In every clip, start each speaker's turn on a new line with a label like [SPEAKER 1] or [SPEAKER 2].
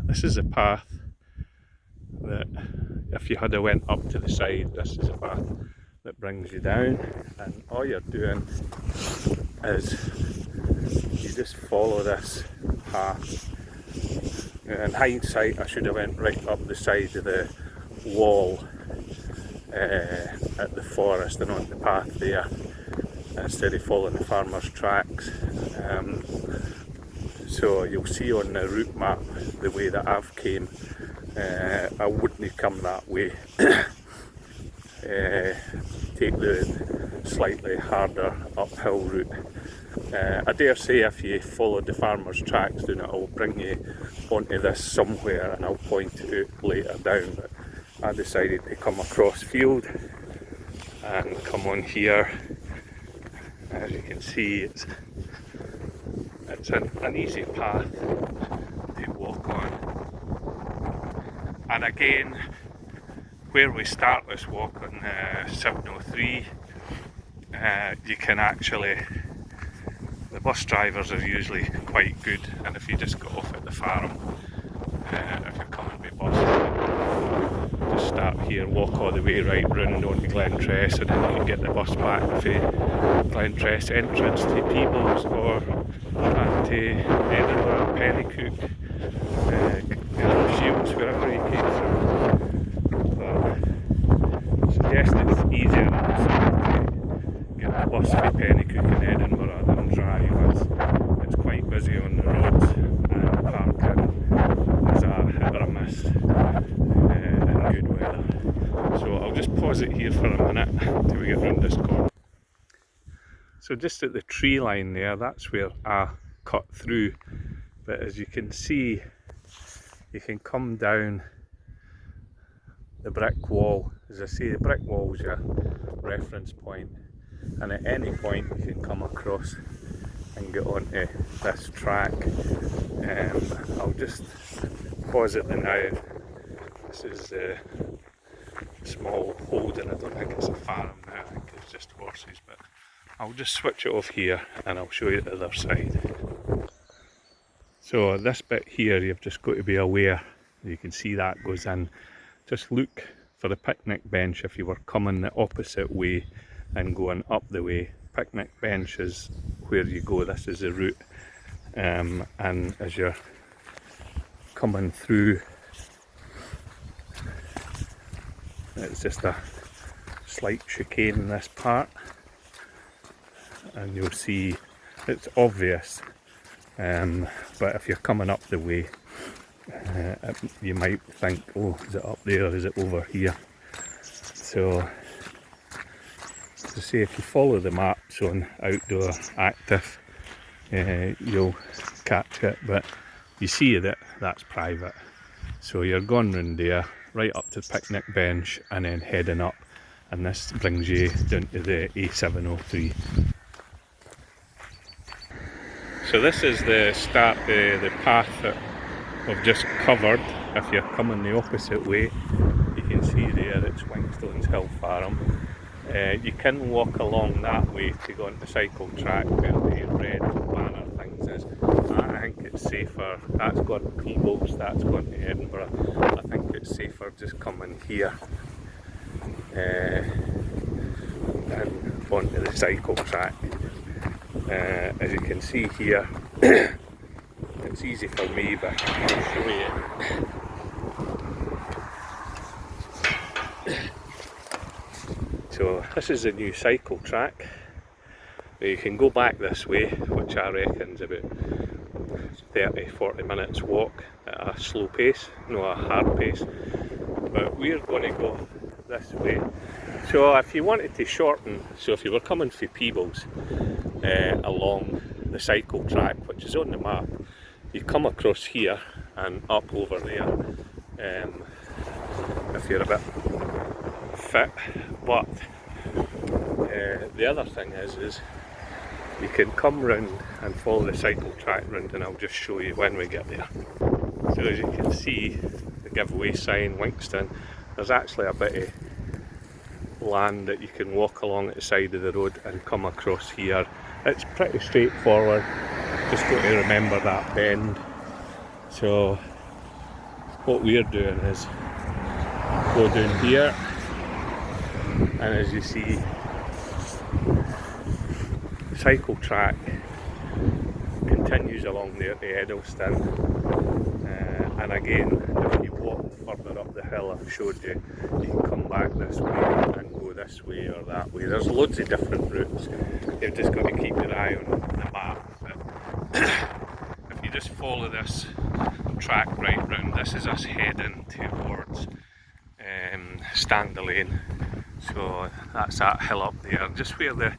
[SPEAKER 1] this is a path that if you had went up to the side, this is a path that brings you down, and all you're doing is you just follow this path. In hindsight, I should have went right up the side of the wall at the forest and on the path there, instead of following the farmer's tracks. So you'll see on the route map the way that I've came. I wouldn't come that way. Take the slightly harder uphill route. I dare say if you followed the farmer's tracks, then it'll bring you onto this somewhere, and I'll point it out later down. But I decided to come across field and come on here. As you can see, it's an easy path to walk on. And again, where we start this walk on 703, you can actually, the bus drivers are usually quite good, and if you just go off at the farm, if you're coming by bus, just start here, walk all the way right round onto Glentress, and then you can get the bus back for Glentress entrance to Peebles or back to Edinburgh, Pennycook, Shields, wherever you came from. But I suggest it's easier to get the bus for Pennycook and Edinburgh than drive. It's quite busy on the roads, and parking is a hit or a miss in good weather. So I'll just pause it here for a minute till we get round this corner. So just at the tree line there, that's where I cut through, but as you can see, you can come down the brick wall. As I say, the brick wall is your reference point, and at any point you can come across and get onto this track. I'll just pause it now. This is a small holding. I don't think it's a farm now, I think it's just horses, but I'll just switch it off here and I'll show you the other side. So this bit here, you've just got to be aware. You can see that goes in. Just look for the picnic bench if you were coming the opposite way and going up the way. Picnic bench is where you go. This is the route, and as you're coming through, it's just a slight chicane in this part, and you'll see it's obvious, but if you're coming up the way, you might think, oh, is it up there or is it over here? So to say, if you follow the maps on Outdoor Active, you'll catch it, but you see that that's private. So you're going round there, right up to the picnic bench, and then heading up, and this brings you down to the A703. So this is the start of the path that we've just covered. If you're coming the opposite way, you can see there it's Wingstones Hill Farm. You can walk along that way to go on the cycle track where the red banner things is. I think it's safer. That's gone to Peebles, that's gone to Edinburgh. I think it's safer just coming here and onto the cycle track. As you can see here, it's easy for me, but I'll show you. So this is a new cycle track. You can go back this way, which I reckon is about 30-40 minutes walk at a slow pace, no, a hard pace. But we're going to go this way. So if you wanted to shorten, so if you were coming from Peebles along the cycle track, which is on the map, you come across here and up over there if you're a bit fit. But the other thing is you can come round and follow the cycle track round, and I'll just show you when we get there. So as you can see, the giveaway sign, Winkstone, there's actually a bit of land that you can walk along at the side of the road and come across here. It's pretty straightforward, just got to remember that bend. So what we're doing is go down here, and as you see, cycle track continues along there to Eddleston, and again, if you walk further up the hill I've showed you, you can come back this way and go this way or that way. There's loads of different routes. You've just got to keep your eye on the map. But if you just follow this track right round, this is us heading towards Standalane. So that's that hill up there, just where the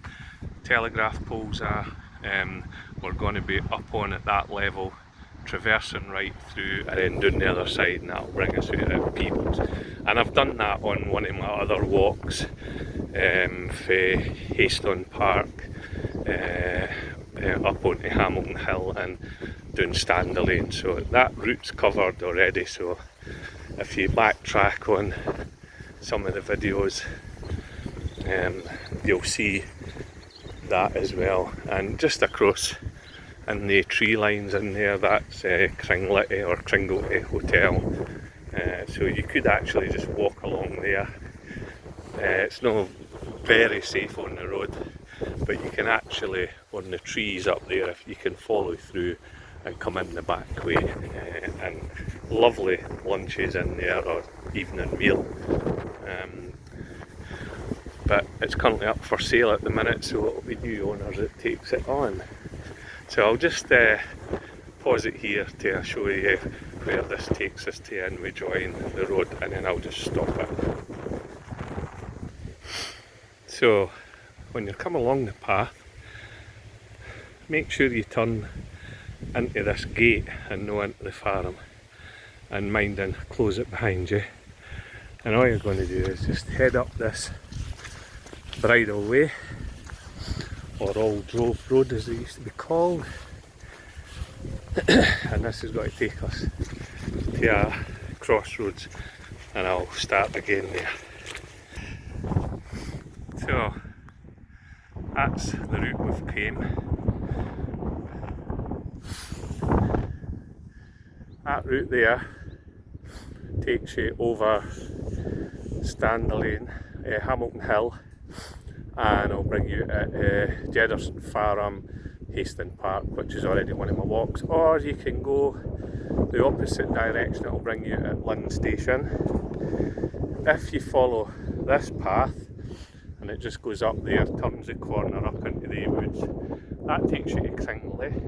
[SPEAKER 1] telegraph poles are. We're going to be up on at that level, traversing right through and then down the other side, and that'll bring us out at Peebles. And I've done that on one of my other walks for Hayston Park, up onto Hamilton Hill and down Standalane. So that route's covered already, so if you backtrack on some of the videos, you'll see that as well. And just across in the tree lines in there, that's Cringlitty or Cringlitty Hotel. So you could actually just walk along there. It's not very safe on the road, but you can actually, on the trees up there, if you can follow through and come in the back way, and lovely lunches in there or evening meal. But it's currently up for sale at the minute, so it'll be new owners that takes it on. So I'll just pause it here to show you where this takes us to, and we join the road, and then I'll just stop it. So when you're coming along the path, make sure you turn into this gate and no into the farm, and mind and close it behind you. And all you're going to do is just head up this bridle way, or Old Drove Road as it used to be called, and this has got to take us to a crossroads, and I'll start again there. So that's the route we've came. That route there takes you over Standalane, Hamilton Hill, and I'll bring you at Jedderson Farm, Hayston Park, which is already one of my walks. Or you can go the opposite direction, it'll bring you at Lynn Station. If you follow this path, and it just goes up there, turns the corner up into the woods, that takes you to Cringlitty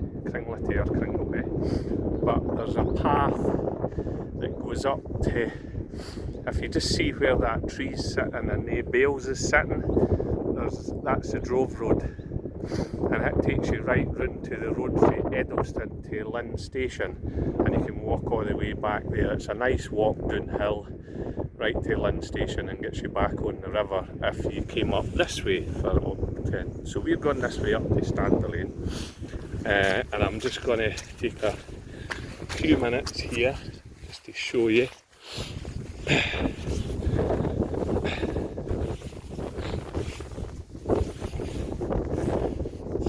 [SPEAKER 1] or Cringlitty. But there's a path that goes up to, if you just see where that tree's sitting and the bales is sitting, that's the Drove Road, and it takes you right round to the road from Eddleston to Lynn Station, and you can walk all the way back there. It's a nice walk downhill right to Lynn Station and gets you back on the river if you came up this way for Oakton. So we're going this way up to Standalane, and I'm just going to take a few minutes here just to show you.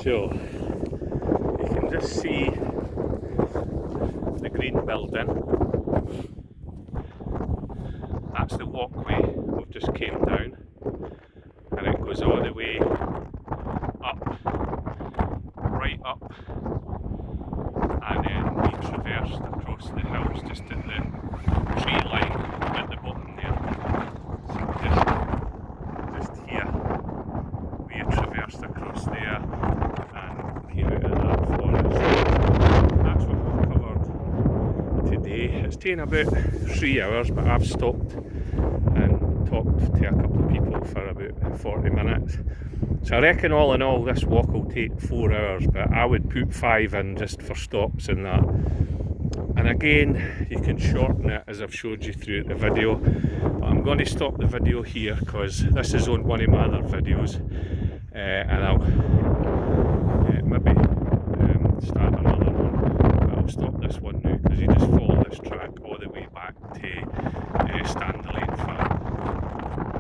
[SPEAKER 1] So you can just see the green building. That's the walkway we've just came down, and it goes all the way up, right up, and then we traversed across the hills just at the tree line at the bottom there. So just here, we traversed across there and came out of that forest. That's what we've covered today. It's taken about 3 hours, but I've stopped and talked to a couple of people for about 40 minutes. So I reckon all in all this walk will take 4 hours, but I would put 5 in just for stops and that. And again, you can shorten it as I've showed you through the video, but I'm going to stop the video here because this is on one of my other videos, and I'll maybe